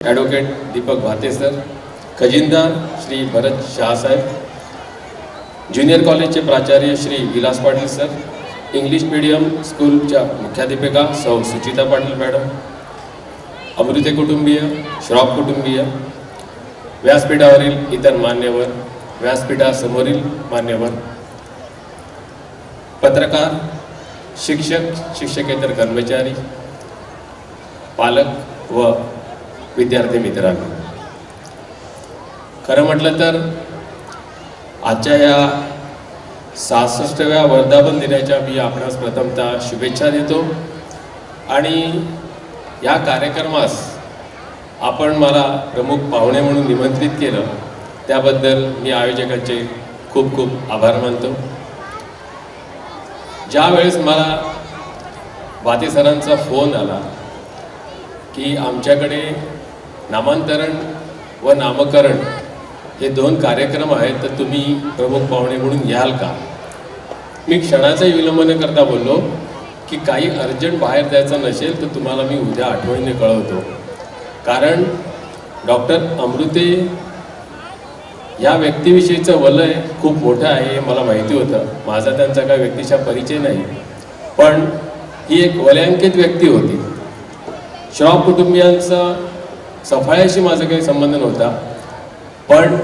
Advocate Deepak भाते sir, खजिनदार Shri Bharat शाहसाहेब, junior कॉलेजचे प्राचार्य Shri Vilas Patil sir, English medium स्कूलच्या मुख्याध्यापिका सौ सुचिता पाटील मॅडम, अमृते कुटुंबीय, श्रॉफ कुटुंबीय, व्यासपीठावरील इतर मान्यवर, व्यासपीठासमोरील मान्यवर, पत्रकार, शिक्षक, शिक्षकेतर कर्मचारी, पालक व विद्यार्थी मित्रांनो, खरं म्हटलं तर आजच्या या 66व्या वर्धापन दिनाच्या मी आपणास प्रथमतः शुभेच्छा देतो आणि या कार्यक्रमास आपण मला प्रमुख पाहुणे म्हणून निमंत्रित केलं त्याबद्दल मी आयोजकांचे खूप खूप आभार मानतो। ज्या वेळेस मला भाते सरांचा फोन आला की आमच्याकडे नामांतरण व नामकरण हे 2 कार्यक्रम आहेत, तर तुम्ही प्रमुख पाहुणे म्हणून याल का? मी क्षणाचाही विलंब न करता बोललो की काही अर्जंट बाहेर जायचं नसेल तर तुम्हाला मी उद्या आठवणीने कळवतो, कारण डॉक्टर अमृते या व्यक्तीविषयीचं वलय खूप मोठं आहे हे मला माहिती होतं। माझा त्यांचा काही व्यक्तीचा परिचय नाही, पण ही एक वलयांकित व्यक्ती होती। श्रॉफ कुटुंबियांचा सफाळ्याशी माझा काही संबंध नव्हता, पण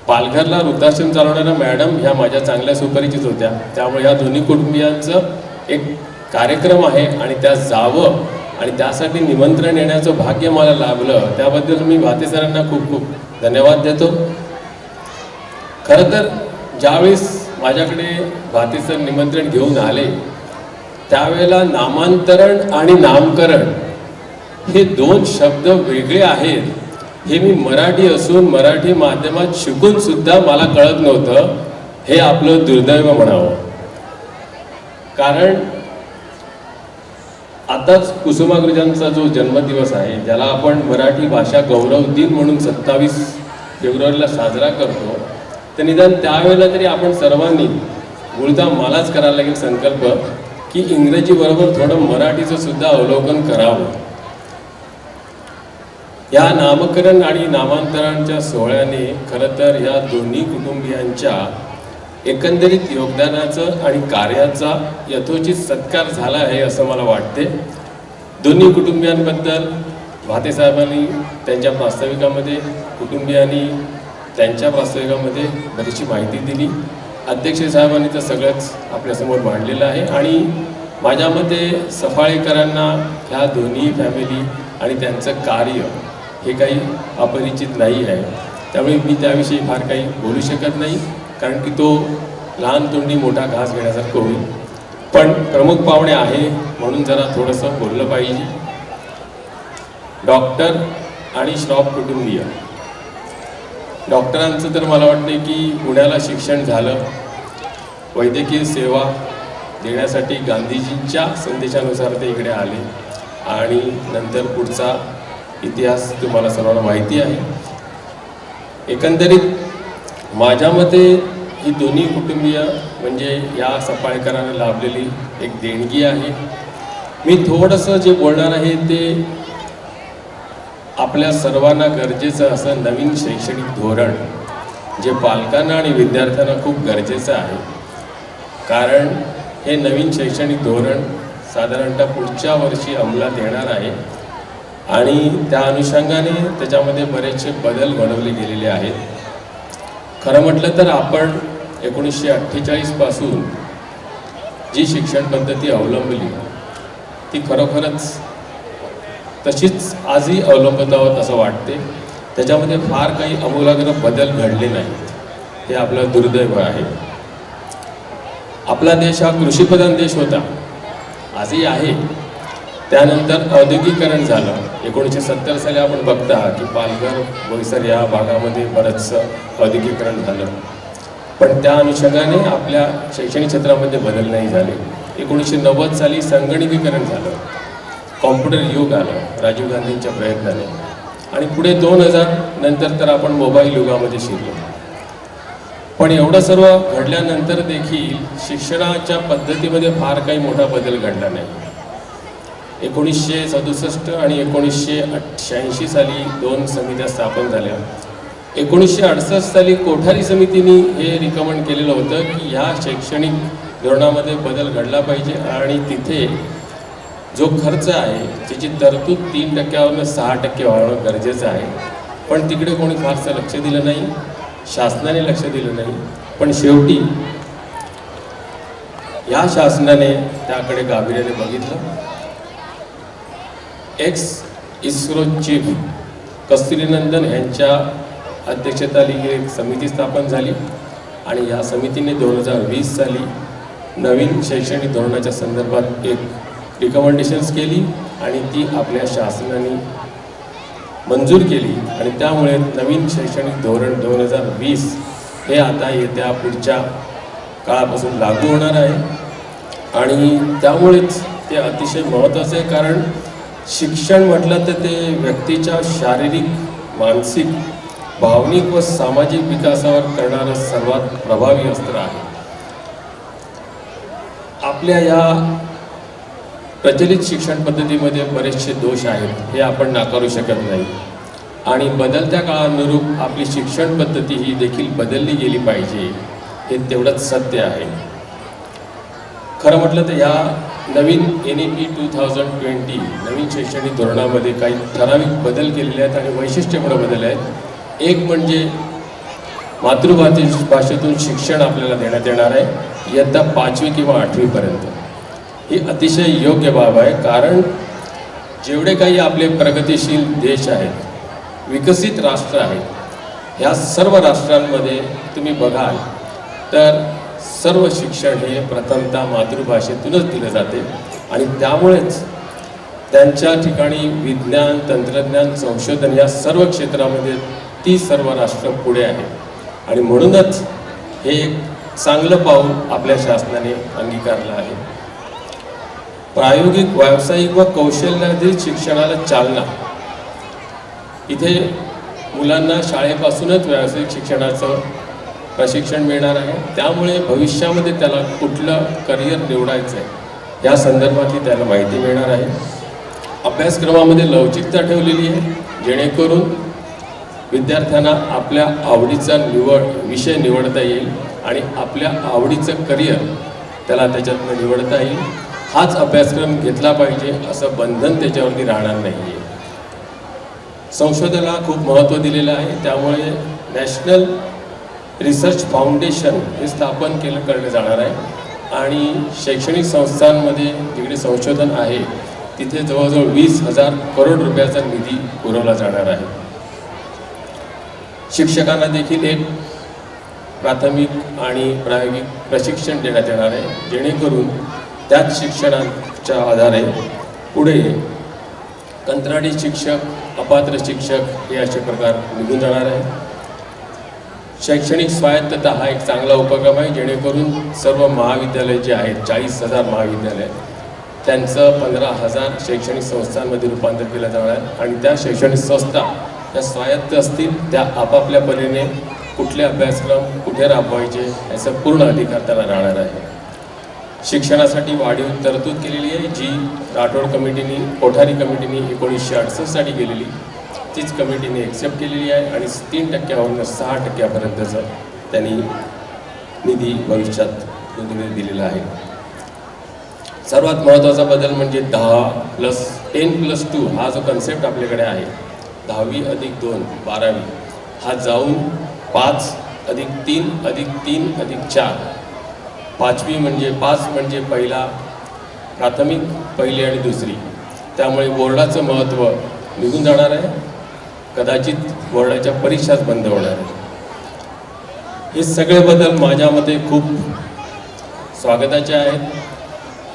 पालघरला वृद्धाश्रम चालवणाऱ्या मॅडम ह्या माझ्या चांगल्या सुपरिचित होत्या, त्यामुळे या दोन्ही कुटुंबियांचं एक कार्यक्रम आहे आणि त्यात जावं आणि त्यासाठी निमंत्रण येण्याचं भाग्य मला लाभलं, त्याबद्दल मी भाते सरांना खूप खूप धन्यवाद देतो। खरं तर ज्यावेळेस माझ्याकडे भाते सर निमंत्रण घेऊन आले त्यावेळेला नामांतरण आणि नामकरण हे 2 शब्द वेगळे आहेत हे मी मराठी असून मराठी माध्यमात शिकून सुद्धा मला कळत नव्हतं। हे आपलं दुर्दैव म्हणावं, कारण आताच कुसुमाग्रजांचा जो जन्मदिवस आहे ज्याला आपण मराठी भाषा गौरव दिन म्हणून 27 फेब्रुवारीला साजरा करतो, तर निदान त्यावेळेला तरी आपण सर्वांनी मूळतः मलाच करायला लागेल संकल्प की इंग्रजी बरोबर थोडं मराठीचं सुद्धा अवलोकन करावं। या नामकरण आणि नामांतरांच्या सोहळ्याने खरं तर या दोन्ही कुटुंबियांच्या एकंदरीत योगदानाचं आणि कार्याचा यथोचित सत्कार झाला आहे असं मला वाटते। दोन्ही कुटुंबियांबद्दल भाते साहेबांनी त्यांच्या प्रास्ताविकामध्ये, कुटुंबियांनी त्यांच्या प्रास्ताविकामध्ये बरीचशी माहिती दिली। अध्यक्ष साहेबांनी तर सगळंच आपल्यासमोर मांडलेलं आहे आणि माझ्या मते सफाळेकरांना ह्या दोन्ही फॅमिली आणि त्यांचं कार्य हे काही अपरिचित नाही आहे, त्यामुळे मी त्याविषयी फार काही बोलू शकत नाही, कारण की तो लहान तोंडी मोठा घास घेण्यासारखं होईल। पण प्रमुख पाहुणे आहे म्हणून जरा थोडंसं बोललं पाहिजे। डॉक्टर आणि श्रॉफ कुटुंबीय, डॉक्टरांचं तर मला वाटते की पुण्याला शिक्षण झालं, वैद्यकीय सेवा देण्यासाठी गांधीजींच्या संदेशानुसार ते इकडे आले आणि नंतर पुढचा इतिहास तुम्हाला सर्वांना माहिती आहे। एकंदरीत माझ्या मते ही दोन्ही कुटुंबीय म्हणजे या सफाळेकरांना लाभलेली एक देणगी आहे। मी थोडंसं जे बोलणार आहे ते आपल्या सर्वांना गरजेचं असं नवीन शैक्षणिक धोरण जे पालकांना आणि विद्यार्थ्यांना खूप गरजेचं आहे, कारण हे नवीन शैक्षणिक धोरण साधारणतः पुढच्या वर्षी अंमलात येणार आहे आणि त्या अनुषंगाने त्याच्यामध्ये बरेचसे बदल घडवले गेलेले आहेत। खरं म्हटलं तर आपण 1948 पासून जी शिक्षण पद्धती अवलंबली ती खरोखरच तशीच आजही अवलंबत आहोत असं वाटते, त्याच्यामध्ये फार काही आमूलाग्र बदल घडले नाहीत, हे आपलं दुर्दैव आहे। आपला देश हा कृषीप्रधान देश होता, आजही आहे। त्यानंतर औद्योगिकरण झालं। 1970 साली आपण बघता की पालघर, बोईसर या भागामध्ये बरंचसं औद्योगिकरण झालं, पण त्या अनुषंगाने आपल्या शैक्षणिक क्षेत्रामध्ये बदल नाही झाले। 1990 साली संगणकीकरण झालं, कॉम्प्युटर युग आलं राजीव गांधींच्या प्रयत्नाने, आणि पुढे 2000 नंतर तर आपण मोबाईल युगामध्ये शिरलो। पण एवढं सर्व घडल्यानंतर देखील शिक्षणाच्या पद्धतीमध्ये फार काही मोठा बदल घडला नाही। 1967 आणि 1988 साली 2 समित्या स्थापन झाल्या. 1968 साली कोठारी समितीने हे रिकमेंड केलेलं होतं की ह्या शैक्षणिक धोरणामध्ये बदल घडला पाहिजे आणि तिथे जो खर्च आहे त्याची तरतूद 3% 6% व्हावं गरजेचं आहे. पण तिकडे कोणी फारसं लक्ष दिलं नाही, शासनाने लक्ष दिलं नाही. पण शेवटी या शासनाने त्याकडे गांभीर्याने बघितलं. इस्रो चीफ कस्तुरीनंदन यांच्या अध्यक्षतेखाली एक समिती स्थापन झाली आणि या समितीने 2020 साली नवीन शैक्षणिक धोरणाच्या संदर्भात एक रिकमेंडेशन्स केली आणि ती आपल्या शासनाने मंजूर केली आणि त्यामुळे नवीन शैक्षणिक धोरण 2020 हे आता येत्या पुढच्या काळापासून लागू होणार आहे. आणि त्यामुळेच ते अतिशय महत्त्वाचं आहे, कारण शिक्षण म्हटलं तर ते व्यक्तीच्या शारीरिक, मानसिक, भावनिक व सामाजिक विकासावर करणारं सर्वात प्रभावी अस्त्र आहे. आपल्या या प्रचलित शिक्षण पद्धतीमध्ये बरेचसे दोष आहेत, हे आपण नाकारू शकत नाही. आणि बदलत्या काळानुरूप आपली शिक्षण पद्धती ही देखील बदलली गेली पाहिजे, हे तेवढंच सत्य आहे. खरं म्हटलं तर या नवीन NEP 2020 नवीन शैक्षणिक धोरणामध्ये काही ठराविक बदल केलेले आहेत आणि वैशिष्ट्यपूर्ण बदल आहेत. एक म्हणजे मातृभाषेतून शिक्षण आपल्याला देण्यात येणार आहे इयत्ता 5वी किंवा 8वी पर्यंत. ही अतिशय योग्य बाब आहे, कारण जेवढे काही आपले प्रगतिशील देश आहेत, विकसित राष्ट्र आहेत, ह्या सर्व राष्ट्रांमध्ये तुम्ही बघाल तर सर्व शिक्षण हे प्रथमतः मातृभाषेतूनच दिलं जाते आणि त्यामुळेच त्यांच्या ठिकाणी विज्ञान, तंत्रज्ञान, संशोधन या सर्व क्षेत्रामध्ये ती सर्व राष्ट्र पुढे आहेत. आणि म्हणूनच हे एक चांगलं पाऊल आपल्या शासनाने अंगीकारलं आहे. प्रायोगिक, व्यावसायिक व कौशल्याधिष्ठित शिक्षणाला चालना. इथे मुलांना शाळेपासूनच व्यावसायिक शिक्षणाचं प्रशिक्षण मिळणार आहे. त्यामुळे भविष्यामध्ये त्याला कुठलं करिअर निवडायचं आहे या संदर्भातली त्याला माहिती मिळणार आहे. अभ्यासक्रमामध्ये लवचिकता ठेवलेली आहे, जेणेकरून विद्यार्थ्यांना आपल्या आवडीचा विषय निवडता येईल आणि आपल्या आवडीचं करिअर त्याला त्याच्यातनं निवडता येईल. हाच अभ्यासक्रम घेतला पाहिजे असं बंधन त्याच्यावरती राहणार नाही आहे. संशोधनाला खूप महत्त्व दिलेलं आहे. त्यामुळे नॅशनल रिसर्च फाउंडेशन हे स्थापन करण्यात जाणार आहे आणि शैक्षणिक संस्थांमध्ये जिकडे संशोधन आहे तिथे जवळजवळ 20,000 करोड रुपयाचा निधी पुरवला जाणार आहे. शिक्षकांना देखील एक प्राथमिक आणि प्रायोगिक प्रशिक्षण देण्यात येणार आहे, जेणेकरून त्याच शिक्षणाच्या आधारे पुढे कंत्राटी शिक्षक, अपात्र शिक्षक हे असे प्रकार निघून जाणार आहे. शैक्षणिक स्वायत्तता हा एक चांगला उपक्रम आहे, जेणेकरून सर्व महाविद्यालय जे आहेत 40,000 महाविद्यालय त्यांचं 15,000 शैक्षणिक संस्थांमध्ये रूपांतर केलं जाणार आहे आणि त्या शैक्षणिक संस्था त्या स्वायत्त असतील, त्या आपापल्या परीने कुठले अभ्यासक्रम कुठे राबवायचे याचा पूर्ण अधिकार त्याला राहणार आहे. शिक्षणासाठी वाढीव तरतूद केलेली आहे, जी राठोड कमिटीने, कोठारी कमिटीने 1968 साली केलेली, तीच कमिटीने एक्सेप्ट केलेली आहे आणि 3%वरून 6%पर्यंतचं त्यांनी निधी भविष्यात दिलेला आहे. सर्वात महत्त्वाचा बदल म्हणजे 10+2 हा जो कन्सेप्ट आपल्याकडे आहे, 10वी + 2 12वी हा जाऊन 5+3+3+4 5वी म्हणजे 5 म्हणजे पहिला प्राथमिक, पहिली आणि दुसरी. त्यामुळे बोर्डाचं महत्त्व निघून जाणार आहे. कदाचित बोर्डाच्या परीक्षाच बंद होणार आहे. हे सगळे बदल माझ्या मते खूप स्वागताचे आहेत.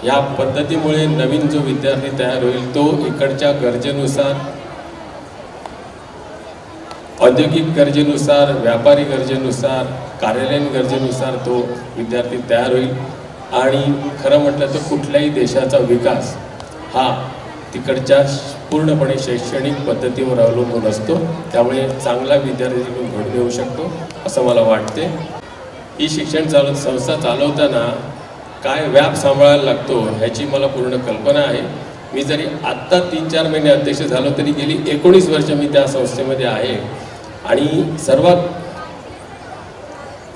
या पद्धतीमुळे नवीन जो विद्यार्थी तयार होईल तो इकडच्या गरजेनुसार, औद्योगिक गरजेनुसार, व्यापारी गरजेनुसार, कार्यालयीन गरजेनुसार तो विद्यार्थी तयार होईल. आणि खरं म्हटलं तर कुठल्याही देशाचा विकास हा तिकडच्या पूर्णपणे शैक्षणिक पद्धतीवर अवलंबून असतो. त्यामुळे चांगला विद्यार्थी घडून येऊ शकतो असं मला वाटते. ही शिक्षण संस्था चालवताना काय व्याप सांभाळायला लागतो ह्याची मला पूर्ण कल्पना आहे. मी जरी आत्ता 3-4 महिने अध्यक्ष झालो तरी गेली 19 वर्ष मी त्या संस्थेमध्ये आहे. आणि सर्वात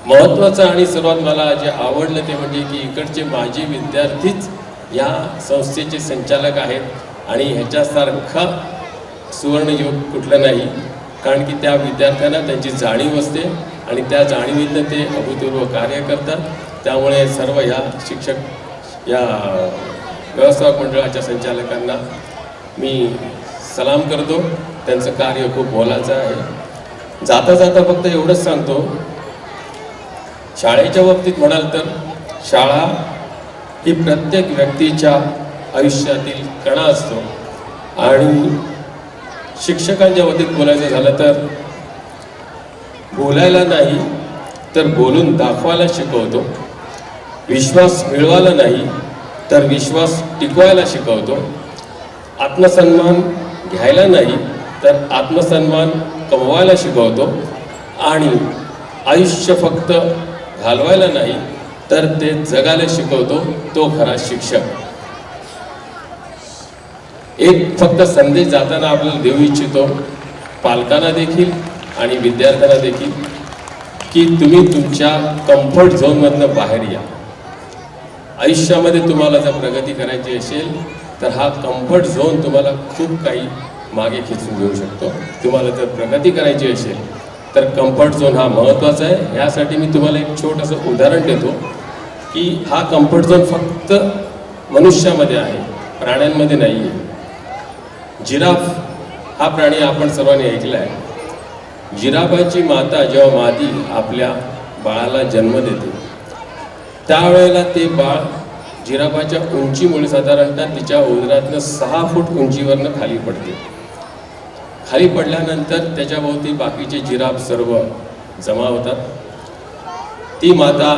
महत्त्वाचं आणि सर्वात मला जे आवडलं ते म्हणजे की इकडचे माजी विद्यार्थीच या संस्थेचे संचालक आहेत आणि ह्याच्यासारखा सुवर्णयुग कुठलं नाही. कारण की त्या विद्यार्थ्यांना त्यांची जाणीव असते आणि त्या जाणीवीनं ते अभूतपूर्व कार्य करतात. त्यामुळे सर्व ह्या शिक्षक या व्यवस्थापक मंडळाच्या संचालकांना मी सलाम करतो. त्यांचं कार्य खूप मोलाचं आहे. जाता जाता फक्त एवढंच सांगतो, शाळेच्या बाबतीत म्हणाल तर शाळा ही प्रत्येक व्यक्तीच्या आयुष्यातील कणा असतो. आणि शिक्षकांच्या बाबतीत बोलायचं झालं तर बोलायला नाही तर बोलून दाखवायला शिकवतो. विश्वास मिळवायला नाही तर विश्वास टिकवायला शिकवतो. आत्मसन्मान घ्यायला नाही तर आत्मसन्मान कमवायला शिकवतो. आणि आयुष्य फक्त घालवायला नाही तर ते जगायला शिकवतो. तो खरा शिक्षक. एक फक्त संदेश जाताना आपल्याला देऊ इच्छितो पालकांना देखील आणि विद्यार्थ्यांना देखील की तुम्ही तुमच्या कम्फर्ट झोनमधनं बाहेर या. आयुष्यामध्ये तुम्हाला जर प्रगती करायची असेल तर हा कम्फर्ट झोन तुम्हाला खूप काही मागे खेचून घेऊ शकतो. तुम्हाला जर प्रगती करायची असेल तर कम्फर्ट झोन हा महत्त्वाचा आहे. यासाठी मी तुम्हाला एक छोटंसं उदाहरण देतो की हा कम्फर्ट झोन फक्त मनुष्यामध्ये आहे, प्राण्यांमध्ये नाही आहे. जिराफ हा प्राणी आपण सर्वांनी ऐकला आहे. जिराफाची माता जेव्हा मादी आपल्या बाळाला जन्म देते त्यावेळेला ते बाळ जिराफाच्या उंचीमुळे साधारणतः तिच्या उदरातनं 6 फूट उंचीवरनं खाली पडते. खाली पडल्यानंतर त्याच्याभोवती बाकीचे जिराफ सर्व जमा होतात. ती माता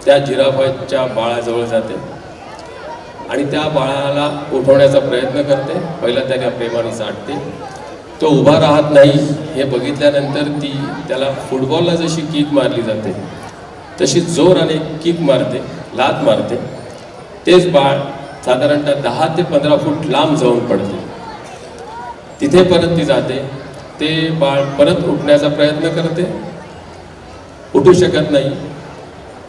त्या जिराफाच्या बाळाजवळ जाते आणि त्या बाळाला उठवण्याचा प्रयत्न करते. पहिला त्याला प्रेमाने चाटते. तो उभा राहत नाही हे बघितल्यानंतर ती त्याला फुटबॉलला जशी किक मारली जाते तशी जोराने किक मारते, लात मारते. तेच बाळ साधारणतः 10 ते 15 फूट लांब जाऊन पडते. तिथे परत ती जाते. ते बाळ परत उठण्याचा प्रयत्न करते, उठू शकत नाही.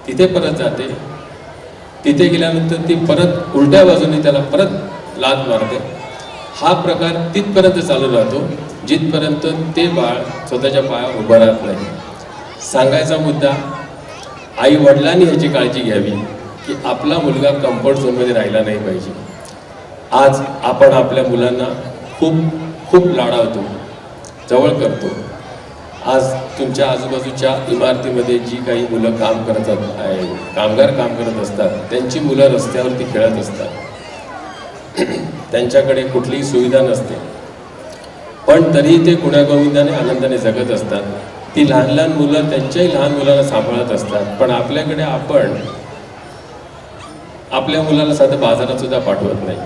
तिथे परत जाते. तिथे गेल्यानंतर ती परत उलट्या बाजूने त्याला परत लात मारते. हा प्रकार तिथपर्यंत चालू राहतो जिथपर्यंत ते बाळ स्वतःच्या पायावर उभं राहत नाही. सांगायचा मुद्दा, आई वडिलांनी ह्याची काळजी घ्यावी की आपला मुलगा कम्फर्ट झोनमध्ये राहिला नाही पाहिजे. आज आपण आपल्या मुलांना खूप खूप लाडावतो, जवळ करतो. आज तुमच्या आजूबाजूच्या इमारतीमध्ये जी काही मुलं काम करत आहे, कामगार काम करत असतात, त्यांची मुलं रस्त्यावरती खेळत असतात. त्यांच्याकडे कुठलीही सुविधा नसते पण तरीही ते गुण्यागोविंदाने आनंदाने जगत असतात. ती लहान लहान मुलं त्यांच्याही लहान मुलांना सांभाळत असतात. पण आपल्याकडे आपण आपल्या मुलाला साधं बाजारात सुद्धा पाठवत नाही.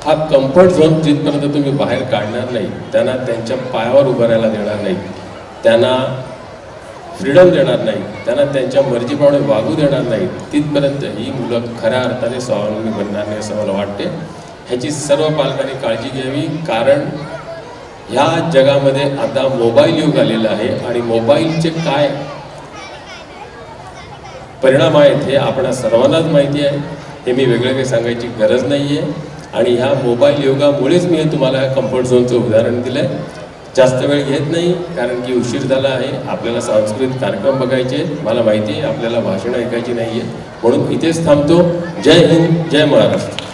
हा कम्फर्ट झोन जिथपर्यंत तुम्ही बाहेर काढणार नाही, त्यांना त्यांच्या पायावर उभं राहायला देणार नाही, त्यांना फ्रीडम देणार नाही, त्यांना त्यांच्या मर्जीप्रमाणे वागू देणार नाही, तिथपर्यंत ही मुलं खऱ्या अर्थाने स्वावलंबी बनणार नाही असं मला वाटते. ह्याची सर्व पालकांनी काळजी घ्यावी. कारण ह्या जगामध्ये आता मोबाईल युग आलेलं आहे आणि मोबाईलचे काय परिणाम आहेत हे आपणा सर्वांनाच माहिती आहे. हे मी वेगळं काही सांगायची गरज नाही आहे. आणि ह्या मोबाईल युगामुळेच मी तुम्हाला कम्फर्ट झोनचं उदाहरण दिलं आहे. जास्त वेळ घेत नाही कारण की उशीर झाला आहे. आपल्याला सांस्कृतिक कार्यक्रम बघायचे, मला माहिती आहे आपल्याला भाषणं ऐकायची नाही आहे, म्हणून इथेच थांबतो. जय हिंद, जय महाराष्ट्र.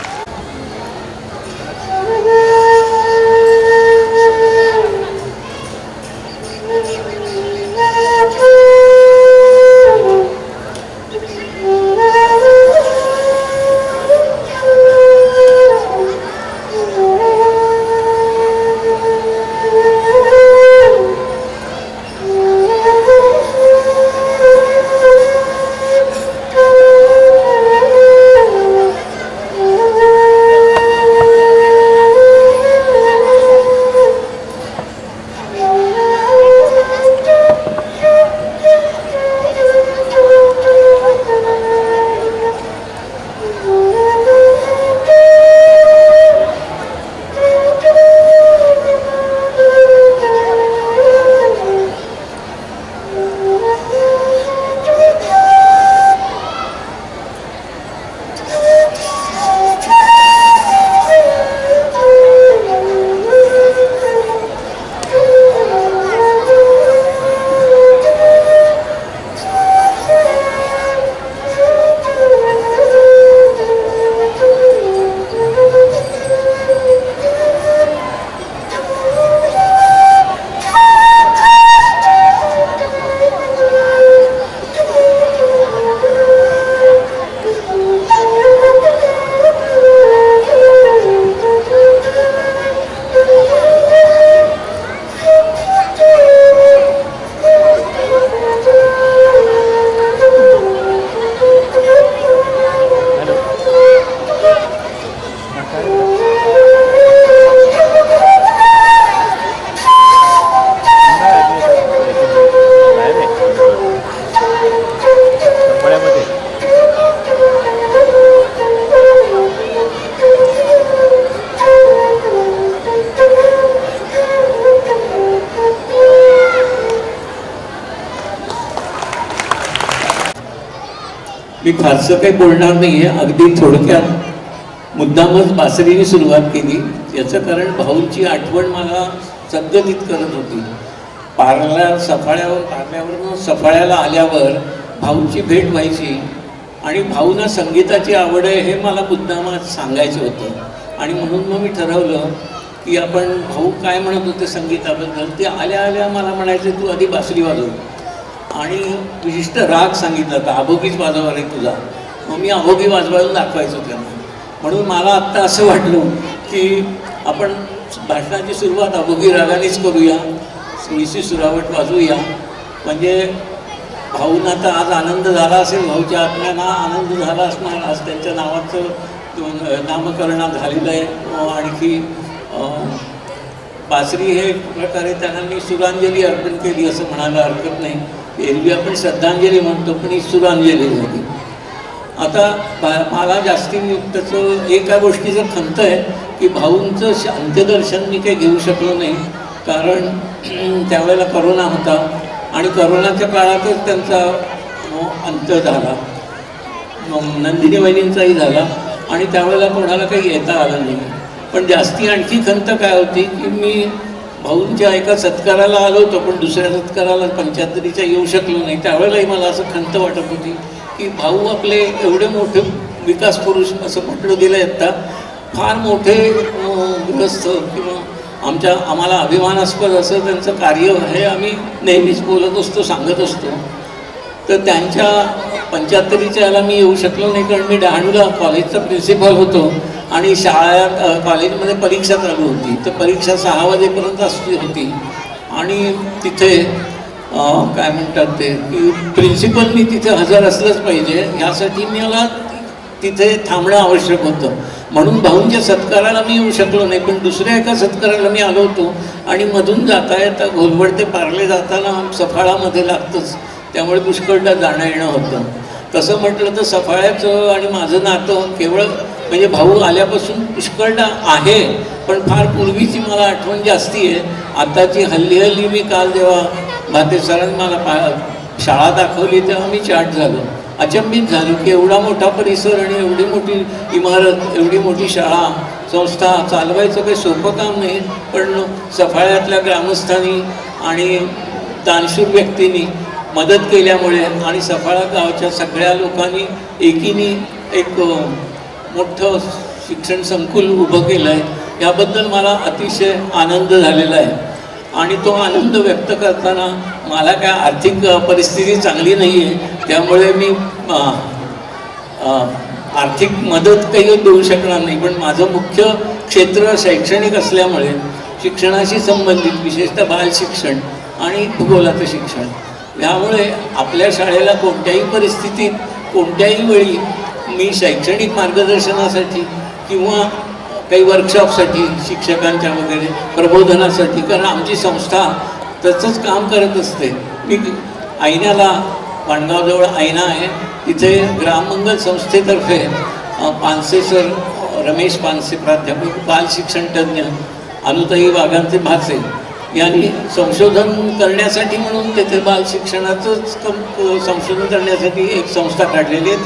मी फारसं काही बोलणार नाही आहे, अगदी थोडक्यात मुद्दामच बासरीने सुरुवात केली. याचं कारण भाऊंची आठवण मला सद्गतीत करत होती. पार्ल्यावरून सफाळ्याला आल्यावर भाऊंची भेट व्हायची आणि भाऊंना संगीताची आवड आहे हे मला मुद्दामच सांगायचं होतं. आणि म्हणून मग मी ठरवलं की आपण भाऊ काय म्हणत होते संगीताबद्दल ते आल्या आल्या मला म्हणायचे तू आधी बासरी वाजव, आणि विशिष्ट राग सांगितला होता, अभोगीच वाजवा रे तुझा. मग मी अभोगी वाजवायला दाखवायचो त्यांना. म्हणून मला आत्ता असं वाटलं की आपण भाषणाची सुरुवात अभोगी रागानेच करूया, थोडीशी सुरावट वाजवूया. म्हणजे भाऊंना तर आज आनंद झाला असेल, भाऊच्या आत्म्यांना आनंद झाला असणार. आज त्यांच्या नावाचं नामकरण झालेलं आहे. आणखी बासरी हे एक प्रकारे त्यांना मी सुरांजली अर्पण केली असं म्हणायला हरकत नाही. एरवी आपण श्रद्धांजली म्हणतो, पण ही सुरांजली झाली. आता मला जास्तीचं एका गोष्टीचं खंत आहे की भाऊंचं अंत्यदर्शन मी काही घेऊ शकलो नाही, कारण त्यावेळेला करोना होता आणि करोनाच्या काळातच त्यांचा अंत झाला. नंदिनी वहिनींचाही झाला आणि त्यावेळेला कोणाला काही येता आलं नाही. पण जास्ती आणखी खंत काय होती की मी भाऊंच्या एका सत्काराला आलो होतो, पण दुसऱ्या सत्काराला 75च्या येऊ शकलो नाही. त्यावेळेलाही मला असं खंत वाटत होती की भाऊ आपले एवढे मोठे विकास पुरुष असं म्हटलं गेलं आता, फार मोठे गृहस्थ किंवा आम्हाला अभिमानास्पद असं त्यांचं कार्य हे आम्ही नेहमीच बोलत असतो, सांगत असतो. तर त्यांच्या 75च्या याला मी येऊ शकलो नाही, कारण मी डहाणूला कॉलेजचा प्रिन्सिपल होतो आणि कॉलेजमध्ये परीक्षा चालू होती. तर परीक्षा 6 वाजेपर्यंत असली होती आणि तिथे काय म्हणतात ते की प्रिन्सिपलनी तिथे हजर असलंच पाहिजे, ह्यासाठी मला तिथे थांबणं आवश्यक होतं. म्हणून भाऊंच्या सत्काराला मी येऊ शकलो नाही, पण दुसऱ्या एका सत्काराला मी आलो होतो. आणि मधून जाता येता घोलवड ते पार्ले जाताना सफाळामध्ये लागतंच, त्यामुळे पुष्कळदा जाणं येणं होतं. तसं म्हटलं तर सफाळ्याचं आणि माझं नातं केवळ म्हणजे भाऊ आल्यापासून पुष्कळदा आहे, पण फार पूर्वीची मला आठवण जास्ती आहे. आताची हल्ली मी काल जेव्हा भाते सरांनी मला शाळा दाखवली तेव्हा मी चाट झालो, अचंबित झालो की एवढा मोठा परिसर आणि एवढी मोठी इमारत, एवढी मोठी शाळा संस्था चालवायचं काही सोपं काम नाही. पण सफाळ्यातल्या ग्रामस्थांनी आणि दानशूर व्यक्तींनी मदत केल्यामुळे आणि सफाळा गावच्या सगळ्या लोकांनी एकीने एक मोठं शिक्षण संकुल उभं केलं आहे, याबद्दल मला अतिशय आनंद झालेला आहे. आणि तो आनंद व्यक्त करताना मला काय आर्थिक परिस्थिती चांगली नाही आहे, त्यामुळे मी आर्थिक मदत काही देऊ शकणार नाही. पण माझं मुख्य क्षेत्र शैक्षणिक असल्यामुळे शिक्षणाशी संबंधित विशेषतः बालशिक्षण आणि भूगोलाचं शिक्षण, यामुळे आपल्या शाळेला कोणत्याही परिस्थितीत कोणत्याही वेळी मी शैक्षणिक मार्गदर्शनासाठी किंवा काही वर्कशॉपसाठी शिक्षकांच्या वगैरे प्रबोधनासाठी, कारण आमची संस्था तसंच काम करत असते. मी आयनाला वाणगावजवळ आयना आहे, तिथे ग्राममंगल संस्थेतर्फे पानसे सर, रमेश पानसे प्राध्यापक, बालशिक्षण तज्ज्ञ, अनुताई वाघांचे भाचे यांनी संशोधन करण्यासाठी म्हणून तेथे बालशिक्षणाचंच संशोधन करण्यासाठी एक संस्था काढलेली आहे.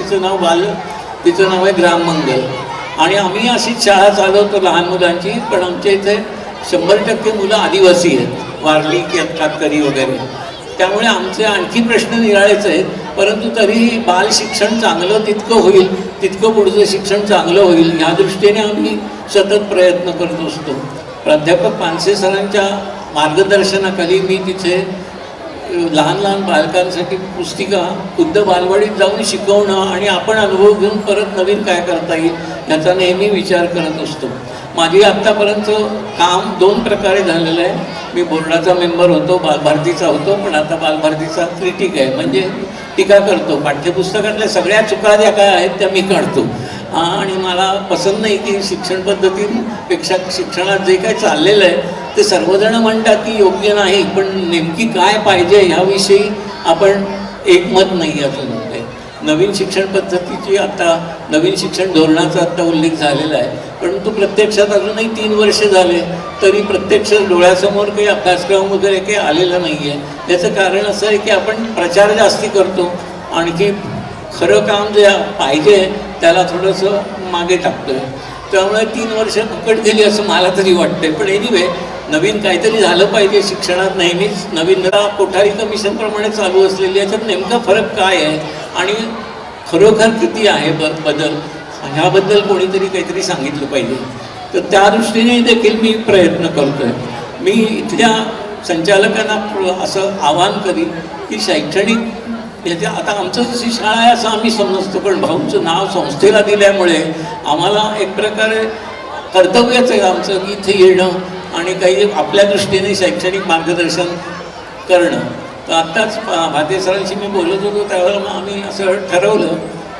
तिचं नाव आहे ग्राममंगल. आणि आम्ही अशीच शाळा चालवतो लहान मुलांची, पण आमच्या इथे 100% मुलं आदिवासी आहेत, वारली कातकरी वगैरे. त्यामुळे आमचे आणखी प्रश्न निराळेच आहेत. परंतु तरीही बालशिक्षण चांगलं तितकं होईल, तितकं पुढचं शिक्षण चांगलं होईल ह्या दृष्टीने आम्ही सतत प्रयत्न करत असतो. प्राध्यापक पानसे सरांच्या मार्गदर्शनाखाली मी तिथे लहान बालकांसाठी पुस्तिका खुद्द बालवाडीत जाऊन शिकवणं आणि आपण अनुभव घेऊन परत नवीन काय करता येईल याचा नेहमी विचार करत असतो. माझी आत्तापर्यंत काम 2 प्रकारे झालेलं आहे. मी बोर्डाचा मेंबर होतो, बालभारतीचा होतो, पण आता बालभारतीचा क्रिटिक आहे, म्हणजे टीका करतो. पाठ्यपुस्तकातल्या सगळ्या चुका ज्या काय आहेत त्या मी काढतो. आणि मला पसंत नाही की शिक्षण पद्धतीपेक्षा शिक्षणात जे काही चाललेलं आहे ते सर्वजण म्हणतात की योग्य नाही, पण नेमकी काय पाहिजे ह्याविषयी आपण एकमत नाही अजून. नवीन शिक्षण पद्धतीची आता नवीन शिक्षण धोरणाचा आत्ता उल्लेख झालेला आहे, परंतु प्रत्यक्षात अजूनही 3 वर्ष झाले तरी प्रत्यक्ष डोळ्यासमोर काही अभ्यासक्रम वगैरे काही आलेला नाही आहे. याचं कारण असं आहे की आपण प्रचार जास्ती करतो, आणखी खरं काम जे पाहिजे त्याला थोडंसं मागे टाकतोय. त्यामुळे 3 वर्ष फुकट गेली असं मला तरी वाटतंय. पण एनिवे नवीन काहीतरी झालं पाहिजे शिक्षणात. नेहमीच नवीन कोठारी कमिशनप्रमाणे चालू असलेली याच्यात नेमका फरक काय आहे आणि खरोखर किती आहे बदल ह्याबद्दल कोणीतरी काहीतरी सांगितलं पाहिजे. तर त्या दृष्टीने देखील मी प्रयत्न करतोय. मी इथल्या संचालकांना असं आवाहन करीन की शैक्षणिक याच्या आता आमचं जशी शाळा आहे असं आम्ही समजतो, पण भाऊंचं नाव संस्थेला दिल्यामुळे आम्हाला एक प्रकारे कर्तव्यच आहे आमचं की इथे येणं आणि काही आपल्या दृष्टीने शैक्षणिक मार्गदर्शन करणं. तर आत्ताच भाते सरांशी मी बोलत होतो त्यावेळेला आम्ही असं ठरवलं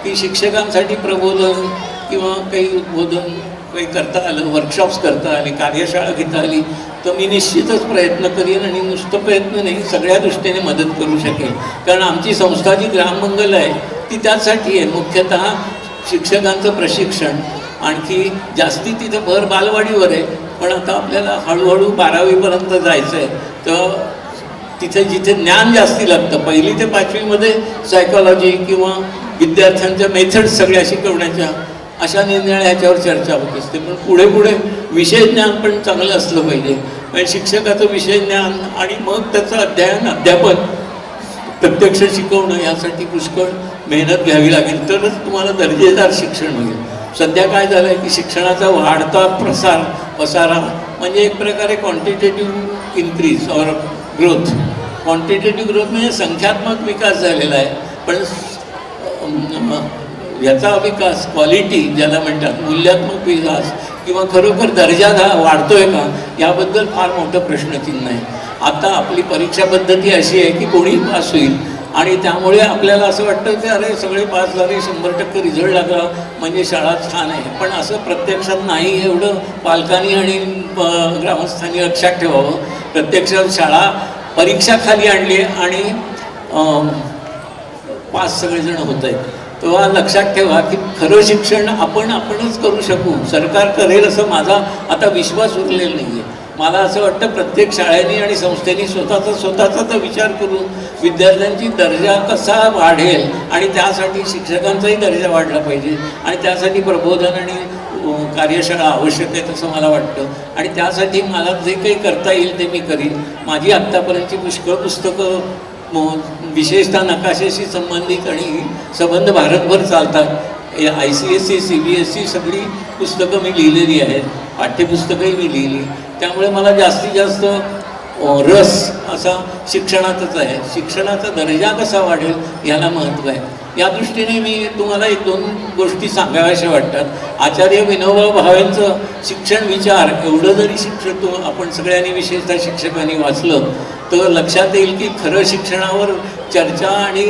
की शिक्षकांसाठी प्रबोधन किंवा काही उद्बोधन काही करता आलं, वर्कशॉप्स करता आली, कार्यशाळा घेता आली तर मी निश्चितच प्रयत्न करीन आणि नुसतं प्रयत्न नाही सगळ्या दृष्टीने मदत करू शकेन. कारण आमची संस्था जी ग्राममंगल आहे ती त्यासाठी आहे, मुख्यतः शिक्षकांचं प्रशिक्षण. आणखी जास्ती तिथं भर बालवाडीवर आहे, पण आता आपल्याला हळूहळू 12वीपर्यंत जायचं आहे. तर तिथे जिथे ज्ञान जास्ती लागतं 1ली ते 5वीमध्ये सायकॉलॉजी किंवा विद्यार्थ्यांच्या मेथड्स सगळ्या शिकवण्याच्या अशा निरनिराळ्या ह्याच्यावर चर्चा होत असते. पण पुढे पुढे विषय ज्ञान पण चांगलं असलं पाहिजे. म्हणजे शिक्षकाचं विषय ज्ञान आणि मग त्याचं अध्यापन प्रत्यक्ष शिकवणं यासाठी पुष्कळ मेहनत घ्यावी लागेल तरच तुम्हाला दर्जेदार शिक्षण होईल. सध्या काय झालं आहे की शिक्षणाचा वाढता पसारा म्हणजे एक प्रकारे quantitative increase or growth. Quantitative growth म्हणजे संख्यात्मक विकास झालेला आहे, पण याचा विकास क्वालिटी ज्याला म्हणतात मूल्यात्मक विकास किंवा खरोखर दर्जा वाढतोय का याबद्दल फार मोठं प्रश्नचिन्ह आहे. आता आपली परीक्षा पद्धती अशी आहे की कोणी पास होईल आणि त्यामुळे आपल्याला असं वाटतं की अरे सगळे पास झाले 100% रिझल्ट लागला म्हणजे शाळा छान आहे. पण असं प्रत्यक्षात नाही. एवढं पालकांनी आणि ग्रामस्थांनी लक्षात ठेवावं. प्रत्यक्षात शाळा परीक्षा खाली आणली आणि पास सगळेजण होत आहेत. तेव्हा लक्षात ठेवा की खरं शिक्षण आपणच करू शकू. सरकार करेल असं माझा आता विश्वास उरलेला नाही आहे. मला असं वाटतं प्रत्येक शाळेने आणि संस्थेने स्वतःचा तर विचार करून विद्यार्थ्यांची दर्जा कसा वाढेल आणि त्यासाठी शिक्षकांचाही दर्जा वाढला पाहिजे आणि त्यासाठी प्रबोधन आणि कार्यशाळा आवश्यक आहे असं मला वाटतं. आणि त्यासाठी मला जे काही करता येईल ते मी करीन. माझी आत्तापर्यंतची पुष्कळ पुस्तकं विशेषतः नकाशाशी संबंधित आणि संबंध भारतभर चालतात. ICSE CBSE सगळी पुस्तकं मी लिहिलेली आहेत, पाठ्यपुस्तकंही मी लिहिली. त्यामुळे मला जास्तीत जास्त रस असा शिक्षणातच आहे. शिक्षणाचा दर्जा कसा वाढेल याला महत्त्व आहे. या दृष्टीने मी तुम्हाला 1-2 गोष्टी सांगाव्याशा वाटतात. आचार्य विनोबा भावेंचं शिक्षण विचार एवढं जरी आपण सगळ्यांनी विशेषतः शिक्षकांनी वाचलं तर लक्षात येईल की खरं शिक्षणावर चर्चा आणि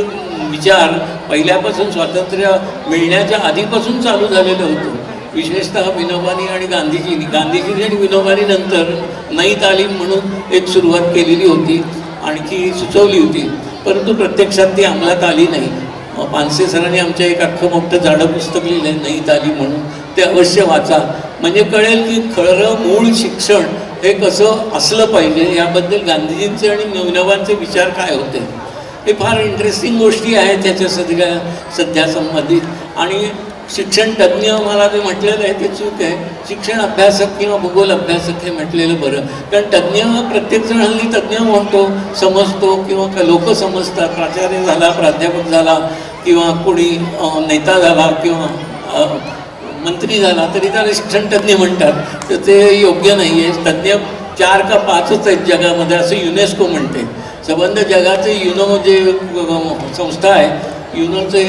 विचार पहिल्यापासून स्वातंत्र्य मिळण्याच्या आधीपासून चालू झालेलं होतं. विशेषतः विनोबानी आणि गांधीजींनी आणि विनोबानी नंतर नई तालीम म्हणून एक सुरुवात केलेली होती, आणखी सुचवली होती, परंतु प्रत्यक्षात ती अंमलात आली नाही. पानसे सरांनी आमच्या एक अख्खं मोठं जाडं पुस्तक लिहिलं आहे नई तालीम म्हणून. ते अवश्य वाचा, म्हणजे कळेल की खरं मूळ शिक्षण हे कसं असलं पाहिजे याबद्दल गांधीजींचे आणि विनोबांचे विचार काय होते. हे फार इंटरेस्टिंग गोष्टी आहेत त्याच्या सध्या संबंधित. आणि शिक्षण तज्ज्ञ मला जे म्हटलेलं आहे ते चूक आहे. शिक्षण अभ्यासक किंवा भूगोल अभ्यासक हे म्हटलेलं बरं. कारण तज्ज्ञ प्रत्येकजण हल्ली तज्ज्ञ म्हणतो, समजतो किंवा लोक समजतात. प्राचार्य झाला, प्राध्यापक झाला किंवा कोणी नेता झाला किंवा मंत्री झाला तरी त्याला शिक्षण तज्ज्ञ म्हणतात. तर ते योग्य नाही आहे. तज्ज्ञ 4 का 5च आहेत जगामध्ये असं युनेस्को म्हणते. संबंध जगाचे युनो जे संस्था आहे, युनोचे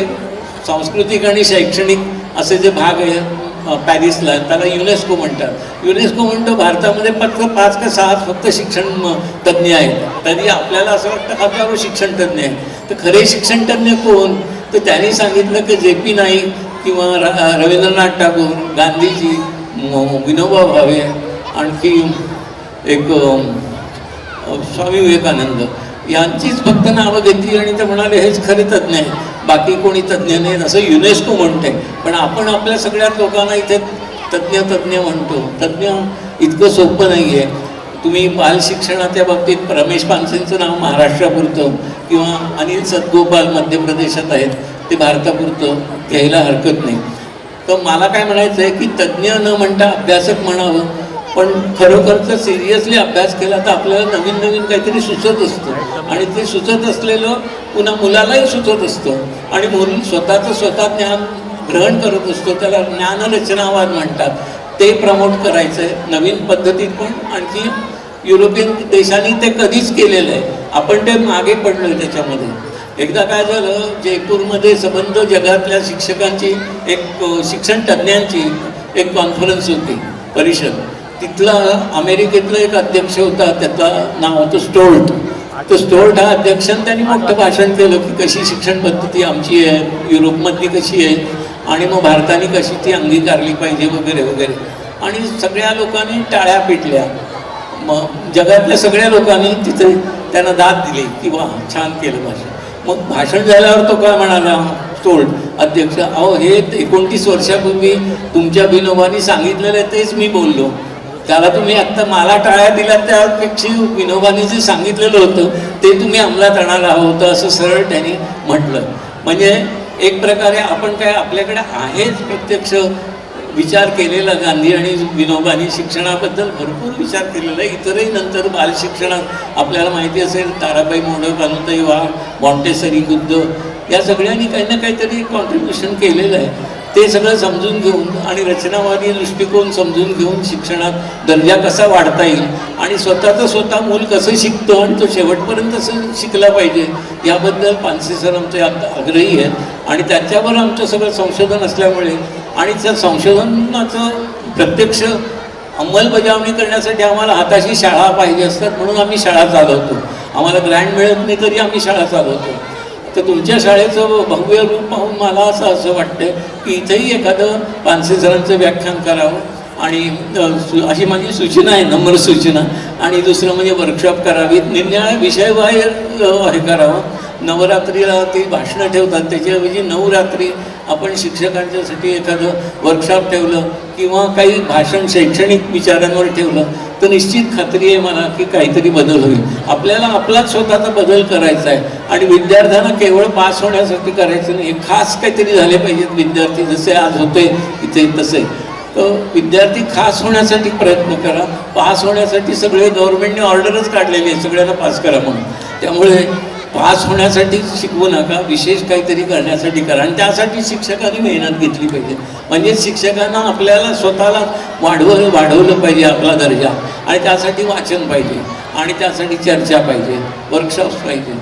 सांस्कृतिक आणि शैक्षणिक असे जे भाग आहे पॅरिसला त्याला युनेस्को म्हणतात. युनेस्को म्हणतो भारतामध्ये फक्त 5 का 6 फक्त शिक्षण तज्ज्ञ आहेत. तरी आपल्याला असं वाटतं हजारो शिक्षण तज्ज्ञ आहेत. तर खरे शिक्षण तज्ज्ञ कोण? तर त्यांनी सांगितलं की JP नाईक किंवा रवींद्रनाथ टागोर, गांधीजी, विनोबा भावे, आणखी एक स्वामी विवेकानंद यांचीच फक्त नावं घेतली आणि ते म्हणाले हेच खरे तज्ज्ञ आहे, बाकी कोणी तज्ज्ञ नाही असं युनेस्को म्हणते. पण आपण आपल्या सगळ्याच लोकांना इथे तज्ज्ञ म्हणतो. तज्ज्ञ इतकं सोपं नाही आहे. तुम्ही बाल शिक्षणाच्या बाबतीत रमेश पानसेंचं नाव महाराष्ट्रापुरतं किंवा अनिल सदगोपाल मध्य प्रदेशात आहेत ते भारतापुरतं घ्यायला हरकत नाही. तर मला काय म्हणायचं आहे की तज्ज्ञ न म्हणता अभ्यासक म्हणावं, पण खरोखरचं सिरियसली अभ्यास केला तर आपल्याला नवीन नवीन काहीतरी सुचत असतं आणि ते सुचत असलेलं पुन्हा मुलालाही सुचत असतं आणि मूल स्वतःचं स्वतः ज्ञान ग्रहण करत असतो. त्याला ज्ञानरचनावाद म्हणतात. ते प्रमोट करायचं आहे नवीन पद्धतीत. पण आणखी युरोपियन देशांनी ते कधीच केलेलं आहे, आपण ते मागे पडलो आहे त्याच्यामध्ये. एकदा काय झालं, जयपूरमध्ये संबंध जगातल्या शिक्षकांची एक शिक्षण तज्ज्ञांची एक कॉन्फरन्स होती, परिषद. तिथला अमेरिकेतला एक अध्यक्ष होता, त्याचं नाव होतं स्टोल्ट. तो स्टोल्ट हा अध्यक्ष, त्यांनी मोठं भाषण केलं की कशी शिक्षण पद्धती आमची आहे, युरोपमधली कशी आहे आणि मग भारताने कशी ती अंगीकारली पाहिजे वगैरे वगैरे. आणि सगळ्या लोकांनी टाळ्या पिटल्या. मग जगातल्या सगळ्या लोकांनी तिथे त्यांना दाद दिली की वा छान केलं भाषण. मग भाषण झाल्यावर तो काय म्हणाला, स्टोल्ट अध्यक्ष, अहो हे 29 वर्षापूर्वी तुमच्या विनोबानी सांगितलेलं आहे तेच मी बोललो. त्याला तुम्ही आत्ता मला टाळ्या दिल्या, त्यापेक्षा विनोबानी जे सांगितलेलं होतं ते तुम्ही अंमलात आणायला हवं होतं, असं सरळ त्यांनी म्हटलं. म्हणजे एक प्रकारे आपण काय आपल्याकडे आहेच प्रत्यक्ष विचार केलेला. गांधी आणि विनोबांनी शिक्षणाबद्दल भरपूर विचार केलेला आहे. इतरही नंतर बालशिक्षणात आपल्याला माहिती असेल, ताराबाई मोडक, अनुताई वाघ, मॉन्टेसरी, बुद्ध या सगळ्यांनी काही ना काहीतरी कॉन्ट्रीब्युशन केलेलं आहे. ते सगळं समजून घेऊन आणि रचनावादी दृष्टिकोन समजून घेऊन शिक्षणात दर्जा कसा वाढता येईल आणि स्वतःचं स्वतः मूल कसं शिकतं आणि तो शेवटपर्यंत कसं शिकला पाहिजे याबद्दल पानसे सर आमचे आग्रही आहेत. आणि त्याच्यावर आमचं सगळं संशोधन असल्यामुळे आणि त्या संशोधनाचं प्रत्यक्ष अंमलबजावणी करण्यासाठी आम्हाला हाताशी शाळा पाहिजे असतात, म्हणून आम्ही शाळा चालवतो. आम्हाला ग्रँट मिळत नाही तरी आम्ही शाळा चालवतो. तर तुमच्या शाळेचं भव्य रूप पाहून मला असं वाटतं की इथेही एखादं पानसे सरांचं व्याख्यान करावं आणि अशी माझी सूचना आहे, नम्र सूचना. आणि दुसरं म्हणजे वर्कशॉप करावीत, निरनिराळ्या विषयबाहेर हे करावं. नवरात्रीला ती भाषणं ठेवतात, त्याच्याऐवजी 9 रात्री आपण शिक्षकांच्यासाठी एखादं वर्कशॉप ठेवलं किंवा काही भाषण शैक्षणिक विचारांवर ठेवलं तर निश्चित खात्री आहे मला की काहीतरी बदल होईल. आपल्याला आपलाच स्वतःचा बदल करायचा आहे आणि विद्यार्थ्यांना केवळ पास होण्यासाठी करायचं नाही, खास काहीतरी झाले पाहिजेत विद्यार्थी. जसे आज होते इथे तसे तर विद्यार्थी खास होण्यासाठी प्रयत्न करा. पास होण्यासाठी सगळे गव्हर्नमेंटने ऑर्डरच काढलेली आहे सगळ्यांना पास करा म्हणून. त्यामुळे पास होण्यासाठी शिकवू नका, विशेष काहीतरी करण्यासाठी करा. आणि त्यासाठी शिक्षकांनी मेहनत घेतली पाहिजे. म्हणजे शिक्षकांना आपल्याला स्वतःला वाढवलं पाहिजे आपला दर्जा. आणि त्यासाठी वाचन पाहिजे आणि त्यासाठी चर्चा पाहिजे, वर्कशॉप्स पाहिजे.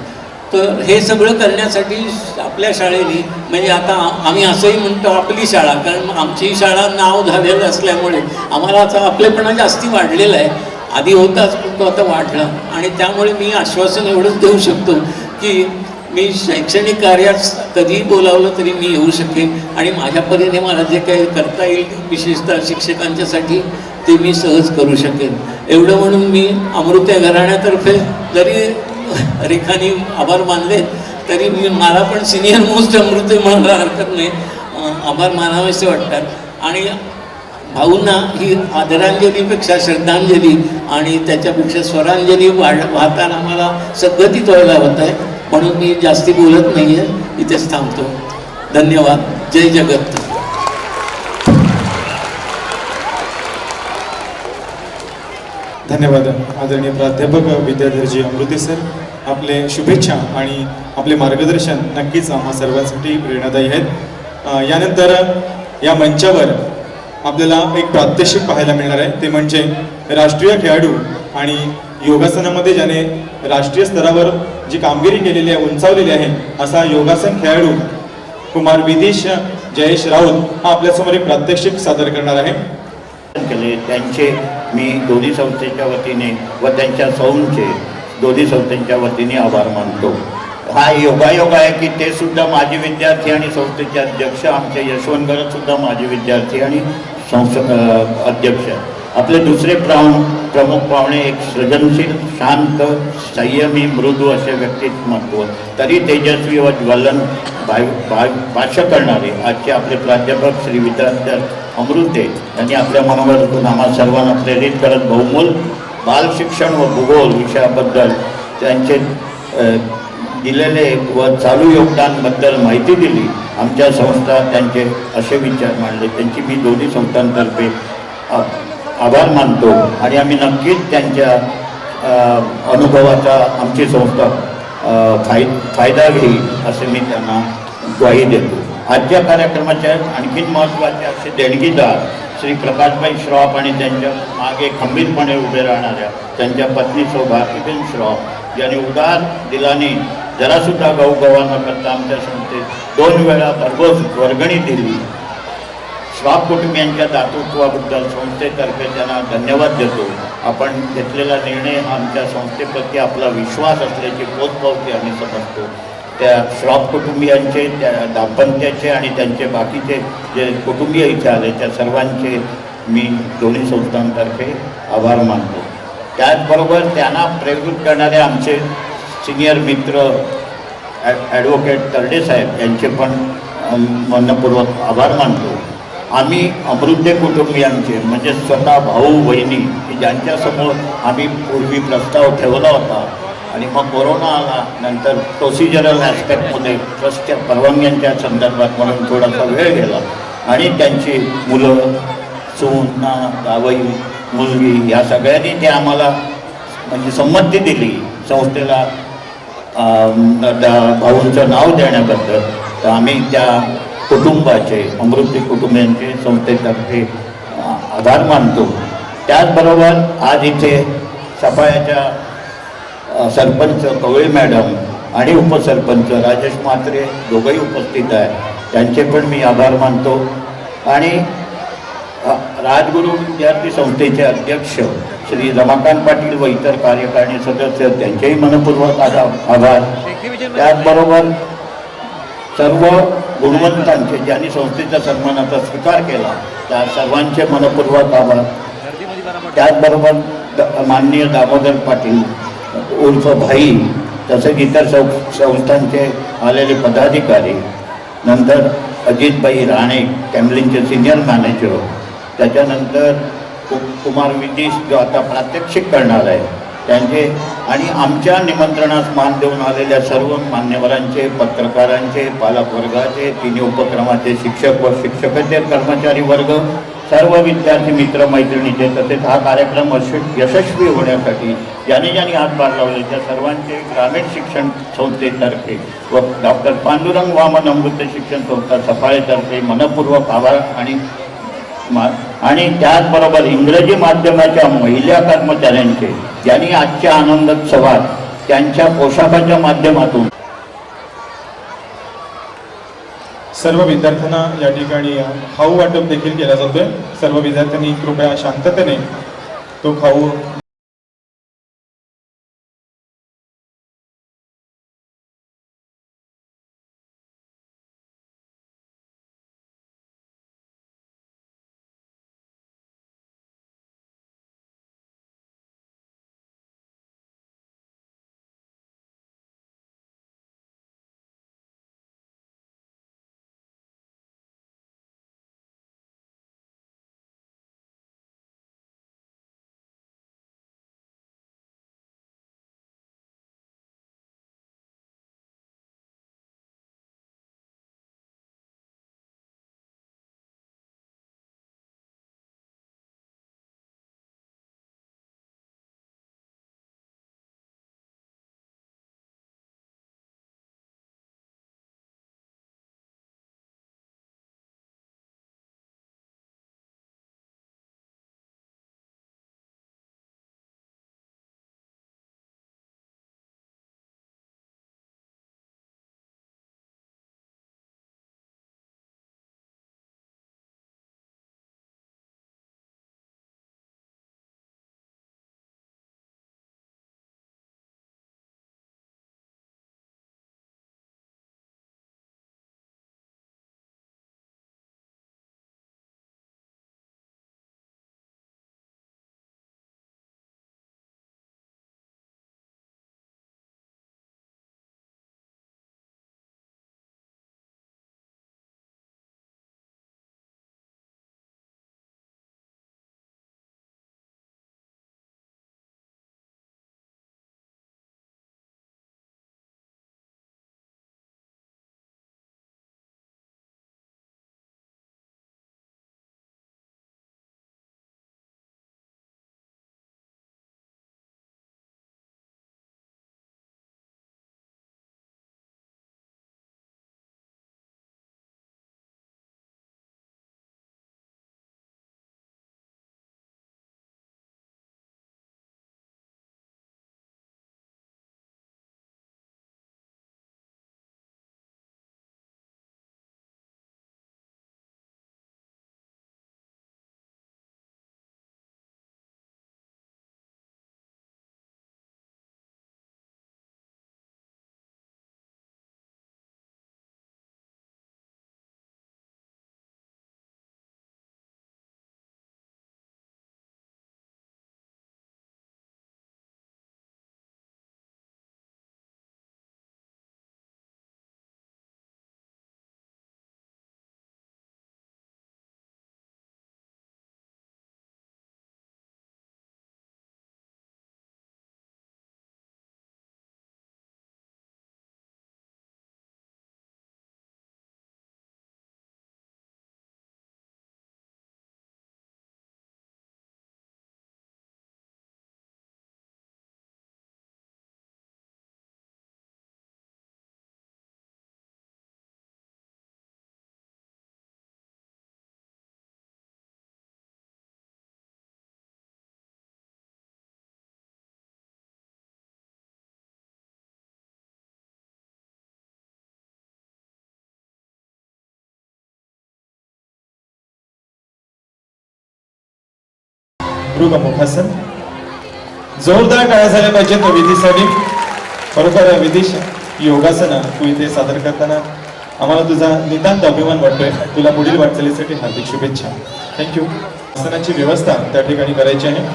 तर हे सगळं करण्यासाठी आपल्या शाळेने म्हणजे आता आम्ही असंही म्हणतो आपली शाळा, कारण आमची शाळा नाव झालेलं असल्यामुळे आम्हाला आता आपलेपणा जास्ती वाढलेला आहे. आधी होताच पण तो आता वाढला. आणि त्यामुळे मी आश्वासन एवढंच देऊ शकतो की मी शैक्षणिक कार्यात कधीही बोलावलं तरी मी येऊ शकेन आणि माझ्या परीने मला जे काही करता येईल विशेषतः शिक्षकांच्यासाठी ते मी सहज करू शकेन. एवढं म्हणून मी अमृते घराण्यातर्फे जरी रेखानी आभार मानले तरी मला पण सिनियर मोस्ट अमृते म्हणायला हरकत नाही, आभार मानावेसे वाटतात. आणि भाऊंना ही आदरांजलीपेक्षा श्रद्धांजली आणि त्याच्यापेक्षा स्वरांजली वाहताना मला सद्गतीत व्हायला होत आहे. म्हणून मी जास्ती बोलत नाही आहे, इथेच थांबतो. धन्यवाद. जय जगत. धन्यवाद आदरणीय प्राध्यापक विद्याधरजी अमृते सर. आपले शुभेच्छा आणि आपले मार्गदर्शन नक्कीच आम्हा सर्वांसाठी प्रेरणादायी आहेत. यानंतर या मंचावर आपल्याला एक प्रात्यक्षिक पाहायला मिळणार आहे, ते म्हणजे राष्ट्रीय खेळाडू आणि योगासनामध्ये ज्याने राष्ट्रीय स्तरावर जी कामगिरी केलेली आहे, उंचावलेली आहे, असा योगासन खेळाडू कुमार विदिश जयेश राऊत हा आपल्यासमोर एक प्रात्यक्षिक सादर करणार आहे. केले त्यांचे मी दोन्ही संस्थेच्या वतीने व त्यांच्या सौंचे दोन्ही संस्थेच्या वतीने आभार मानतो. हा योगायोग आहे की ते सुद्धा माजी विद्यार्थी आणि संस्थेचे अध्यक्ष, आमचे यशवंतगड सुद्धा माजी विद्यार्थी आणि अध्यक्ष. आपले दुसरे प्रमुख पाहुणे एक सृजनशील, शांत, संयमी, मृदू असे व्यक्तिमत्व, तरी तेजस्वी व ज्वलन भाष्य करणारे आजचे आपले प्राध्यापक श्री विद्याधर अमृते यांनी आपल्या मनोगतातून आम्हा सर्वांना प्रेरित करत बहुमूल बालशिक्षण व भूगोल विषयाबद्दल त्यांचे दिलेले व चालू योगदानबद्दल माहिती दिली. आमच्या संस्था त्यांचे असे विचार मांडले. त्यांची मी दोन्ही संस्थांतर्फे आभार मानतो आणि आम्ही नक्कीच त्यांच्या अनुभवाचा आमची संस्था फायदा घेईल असे मी त्यांना ग्वाही देतो. आजच्या कार्यक्रमाच्या आणखीन महत्त्वाचे असे देणगीदार श्री प्रकाशभाई श्रॉफ आणि त्यांच्या मागे खंबीरपणे उभे राहणाऱ्या त्यांच्या पत्नी सौ भारतीबेन श्रॉफ यांनी उदार दिलाने जरासुद्धा गौगवा न करता आमच्या संस्थेत 2 वेळा भरघोस वर्गणी दिली. श्रॉफ कुटुंबियांच्या दातृत्वाबद्दल संस्थेतर्फे त्यांना धन्यवाद देतो. आपण घेतलेला निर्णय हा आमच्या संस्थेप्रती आपला विश्वास असल्याची पोचपावती आम्ही समजतो. त्या श्रॉफ कुटुंबियांचे, त्या दाम्पत्याचे आणि त्यांचे बाकीचे जे कुटुंबीय इथे आले त्या सर्वांचे मी दोन्ही संस्थांतर्फे आभार मानतो. त्याचबरोबर त्यांना प्रेरित करणारे आमचे सिनियर मित्र ॲडव्होकेट तरडे साहेब यांचे पण मनपूर्वक आभार मानतो. आम्ही अमृते कुटुंबियांचे म्हणजे स्वतः भाऊ बहिणी की ज्यांच्यासमोर आम्ही पूर्वी प्रस्ताव ठेवला होता आणि मग कोरोना आला, नंतर प्रोसिजरल ॲस्पेक्टमध्ये ट्रस्टच्या परवानग्यांच्या संदर्भात म्हणून थोडासा वेळ गेला आणि त्यांची मुलं, सून, जावई, मुलगी या सगळ्यांनी ते आम्हाला म्हणजे संमती दिली संस्थेला भाऊंचं नाव देण्याबद्दल. तर आम्ही त्या कुटुंबाचे, अमृती कुटुंबियांचे संस्थेतर्फे आभार मानतो. त्याचबरोबर आज इथे सफायाच्या सरपंच कवळे मॅडम आणि उपसरपंच राजेश म्हात्रे दोघंही उपस्थित आहेत. त्यांचे पण मी आभार मानतो. आणि राजगुरू विद्यार्थी संस्थेचे अध्यक्ष श्री रमाकांत पाटील व इतर कार्यकारिणी सदस्य त्यांचेही मनपूर्वक आभार. त्याचबरोबर सर्व गुणवंतांचे ज्यांनी संस्थेच्या सन्मानाचा स्वीकार केला त्या सर्वांचे मनपूर्वक आभार. त्याचबरोबर माननीय दामोदर पाटील उर्फ भाई तसेच इतर संस्थांचे आलेले पदाधिकारी, नंतर अजितभाई राणे कॅम्लिनचे सिनियर मॅनेजर, त्याच्यानंतर कुमार विदिश जो आता प्रात्यक्षिक करणार आहे त्यांचे, आणि आमच्या निमंत्रणास मान देऊन आलेल्या सर्व मान्यवरांचे, पत्रकारांचे, पालकवर्गाचे, तिन्ही उपक्रमाचे शिक्षक व शिक्षकेतर कर्मचारी वर्ग, सर्व विद्यार्थी मित्र मैत्रिणीचे, तसेच हा कार्यक्रम यशस्वी होण्यासाठी ज्यांनी हातभार लावले त्या सर्वांचे ग्रामीण शिक्षण संस्थेतर्फे व डॉक्टर पांडुरंग वामन अमृत शिक्षण संस्था सफाळेतर्फे मनपूर्वक आभार. आणि त्याचबरोबर इंग्रजी माध्यमाच्या महिला कर्मचाऱ्यांचे ज्यांनी आजच्या आनंदोत्सवात त्यांच्या पोशाखाच्या माध्यमातून सर्व विद्यार्थ्यांना या ठिकाणी खाऊ वाटप देखील केला जातोय. सर्व विद्यार्थ्यांनी कृपया शांततेने तो खाऊ भ्रू मुखासन. जोरदार टाळ्या झाल्या पाहिजेत विधीसाठी. खरोखर विधीश योगासन तू इथे सादर करताना आम्हाला तुझा नितांत अभिमान वाटतोय. तुला पुढील वाटचालीसाठी हार्दिक शुभेच्छा. थँक्यू. आसनाची व्यवस्था त्या ठिकाणी करायची आहे.